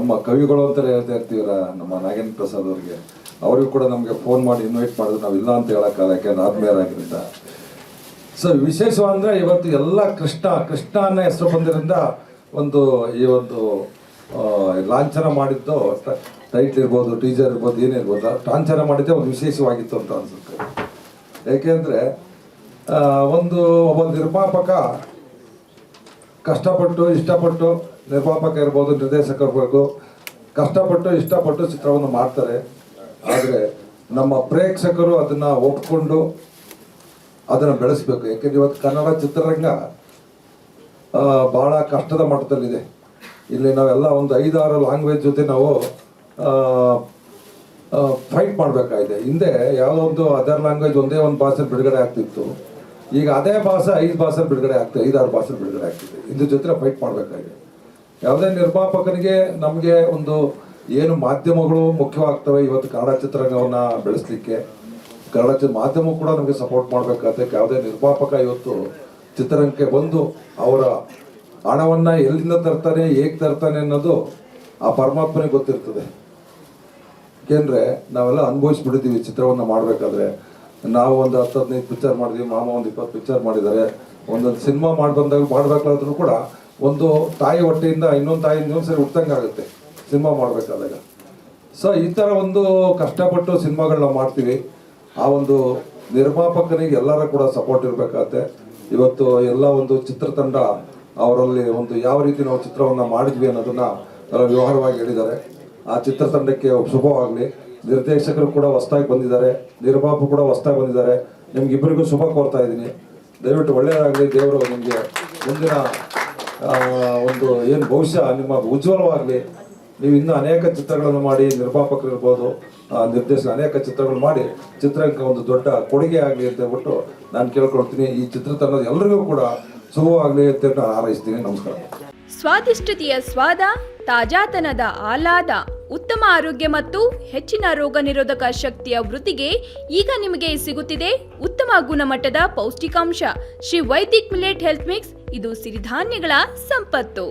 ನಮ್ಮ ಕವಿಗಳು ಅಂತ ಹೇಳ್ತಾ ಇರ್ತೀವಲ್ಲ ನಮ್ಮ ನಾಗೇಂದ್ರ ಪ್ರಸಾದ್ ಅವರಿಗೆ, ಅವರಿಗೂ ಕೂಡ ನಮಗೆ ಫೋನ್ ಮಾಡಿ ಇನ್ವೈಟ್ ಮಾಡಿದ್ರು, ನಾವು ಇಲ್ಲ ಅಂತ ಹೇಳೋಕ್ಕಲ್ಲ, ಯಾಕೆಂದ್ರೆ ಆತ್ಮೀಯರಾಗಿರಿಂದ. ಸೊ ವಿಶೇಷವಂದರೆ ಇವತ್ತು ಎಲ್ಲ ಕೃಷ್ಣ ಅನ್ನೋ ಹೆಸರು ಬಂದಿರೋದ್ರಿಂದ ಈ ಒಂದು ಲಾಂಛನ ಮಾಡಿದ್ದು, ಟೈಟ್ಲ್ ಇರ್ಬೋದು, ಟೀಸರ್ ಇರ್ಬೋದು, ಏನಿರ್ಬೋದು, ಲಾಂಛನ ಮಾಡಿದ್ದೆ ಒಂದು ವಿಶೇಷವಾಗಿತ್ತು ಅಂತ ಅನ್ಸುತ್ತೆ. ಏಕೆಂದರೆ ಒಬ್ಬ ನಿರ್ಮಾಪಕ ಕಷ್ಟಪಟ್ಟು ಇಷ್ಟಪಟ್ಟು, ನಿರ್ಮಾಪಕ ಇರ್ಬೋದು, ನಿರ್ದೇಶಕ ಇರ್ಬೋದು, ಕಷ್ಟಪಟ್ಟು ಇಷ್ಟಪಟ್ಟು ಚಿತ್ರವನ್ನು ಮಾಡ್ತಾರೆ. ಆದರೆ ನಮ್ಮ ಪ್ರೇಕ್ಷಕರು ಅದನ್ನು ಒಪ್ಕೊಂಡು ಅದನ್ನು ಬೆಳೆಸಬೇಕು. ಯಾಕೆಂದರೆ ಇವತ್ತು ಕನ್ನಡ ಚಿತ್ರರಂಗ ಭಾಳ ಕಷ್ಟದ ಮಟ್ಟದಲ್ಲಿದೆ. ಇಲ್ಲಿ ನಾವೆಲ್ಲ ಒಂದು 5-6 ಲ್ಯಾಂಗ್ವೇಜ್ ಜೊತೆ ನಾವು ಫೈಟ್ ಮಾಡಬೇಕಾಗಿದೆ. ಹಿಂದೆ ಯಾವುದೋ ಒಂದು ಅದರ್ ಲ್ಯಾಂಗ್ವೇಜ್ ಒಂದೇ ಒಂದು ಭಾಷೆಯಲ್ಲಿ ಬಿಡುಗಡೆ ಆಗ್ತಿತ್ತು. ಈಗ ಅದೇ ಭಾಷೆ 5 ಭಾಷೆಯಲ್ಲಿ ಬಿಡುಗಡೆ ಆಗ್ತದೆ, 5-6 ಭಾಷೆಯಲ್ಲಿ ಬಿಡುಗಡೆ ಆಗ್ತಿದೆ. ಇದ್ರ ಜೊತೆ ಫೈಟ್ ಮಾಡಬೇಕಾಗಿದೆ. ಯಾವುದೇ ನಿರ್ಮಾಪಕನಿಗೆ ನಮಗೆ ಏನು ಮಾಧ್ಯಮಗಳು ಮುಖ್ಯವಾಗ್ತವೆ ಇವತ್ತು ಕನ್ನಡ ಚಿತ್ರರಂಗವನ್ನು ಬೆಳೆಸಲಿಕ್ಕೆ. ಕನ್ನಡ ಮಾಧ್ಯಮ ಕೂಡ ನಮಗೆ ಸಪೋರ್ಟ್ ಮಾಡಬೇಕಾಗುತ್ತೆ. ಯಾವುದೇ ನಿರ್ಮಾಪಕ ಇವತ್ತು ಚಿತ್ರರಂಗಕ್ಕೆ ಬಂದು ಅವರ ಹಣವನ್ನು ಎಲ್ಲಿಂದ ತರ್ತಾನೆ, ಹೇಗೆ ತರ್ತಾನೆ ಅನ್ನೋದು ಆ ಪರಮಾತ್ಮನಿಗೆ ಗೊತ್ತಿರ್ತದೆ. ಏಕೆಂದರೆ ನಾವೆಲ್ಲ ಅನುಭವಿಸ್ಬಿಟ್ಟಿದ್ದೀವಿ. ಚಿತ್ರವನ್ನು ಮಾಡಬೇಕಾದ್ರೆ ನಾವು ಒಂದು 10-15 ಪಿಕ್ಚರ್ ಮಾಡಿದ್ವಿ, ಮಾಮ ಒಂದು 20 ಪಿಕ್ಚರ್ ಮಾಡಿದ್ದಾರೆ. ಒಂದೊಂದು ಸಿನಿಮಾ ಬಂದಾಗ ಮಾಡಬೇಕಾದ್ರೂ ಕೂಡ ಒಂದು ತಾಯಿ ಹೊಟ್ಟೆಯಿಂದ ಇನ್ನೊಂದು ಸರಿ ಹುಟ್ಟಂಗೆ ಆಗುತ್ತೆ ಸಿನಿಮಾ ಮಾಡಬೇಕಾದಾಗ. ಸೊ ಈ ಥರ ಕಷ್ಟಪಟ್ಟು ಸಿನಿಮಾಗಳನ್ನ ಮಾಡ್ತೀವಿ. ಆ ನಿರ್ಮಾಪಕನಿಗೆ ಎಲ್ಲರ ಕೂಡ ಸಪೋರ್ಟ್ ಇರಬೇಕಾಗತ್ತೆ. ಇವತ್ತು ಎಲ್ಲ ಚಿತ್ರತಂಡ ಅವರಲ್ಲಿ ಯಾವ ರೀತಿ ನಾವು ಚಿತ್ರವನ್ನು ಮಾಡಿದ್ವಿ ಅನ್ನೋದನ್ನು ವ್ಯವಹಾರವಾಗಿ ಹೇಳಿದ್ದಾರೆ. ಆ ಚಿತ್ರತಂಡಕ್ಕೆ ಶುಭವಾಗಲಿ. ನಿರ್ದೇಶಕರು ಕೂಡ ಹೊಸದಾಗಿ ಬಂದಿದ್ದಾರೆ, ನಿರ್ಮಾಪಕರು ಕೂಡ ಹೊಸದಾಗಿ ಬಂದಿದ್ದಾರೆ. ನಿಮ್ಗಿಬ್ಬರಿಗೂ ಶುಭ ಕೋರ್ತಾ ಇದ್ದೀನಿ. ದಯವಿಟ್ಟು ಒಳ್ಳೆಯದಾಗಲಿ. ದೇವರು ನಿಮಗೆ ಮುಂದಿನ ಏನು ಭವಿಷ್ಯ ನಿಮ್ಮ ಉಜ್ವಲವಾಗಲಿ. ನೀವು ಇನ್ನೂ ಅನೇಕ ಚಿತ್ರಗಳನ್ನು ಮಾಡಿ, ನಿರ್ಮಾಪಕರು ಇರ್ಬೋದು, ನಿರ್ದೇಶಕ ಅನೇಕ ಚಿತ್ರಗಳು ಮಾಡಿ ಚಿತ್ರಕ್ಕೆ ದೊಡ್ಡ ಕೊಡುಗೆ ಆಗಲಿ ಅಂತ ಹೇಳ್ಬಿಟ್ಟು ನಾನು ಕೇಳ್ಕೊಳ್ತೀನಿ. ಈ ಚಿತ್ರತಂಡದ ಎಲ್ಲರಿಗೂ ಕೂಡ ಶುಭವಾಗಲಿ ಅಂತ ನಾನು ಹಾರೈಸ್ತೀನಿ. ನಮಸ್ಕಾರ. ಸ್ವಾದಿಷ್ಟತೆಯ ಸ್ವಾದ, ತಾಜಾತನದ ಆಹ್ಲಾದ, ಉತ್ತಮ ಆರೋಗ್ಯ ಮತ್ತು ಹೆಚ್ಚಿನ ರೋಗ ನಿರೋಧಕ ಶಕ್ತಿಯ ವೃದ್ಧಿಗೆ ಈಗ ನಿಮಗೆ ಸಿಗುತ್ತಿದೆ ಉತ್ತಮ ಗುಣಮಟ್ಟದ ಪೌಷ್ಟಿಕಾಂಶ. Shri Vaidik millet health mix. ಇದು ಸಿರಿಧಾನ್ಯಗಳ ಸಂಪತ್ತು.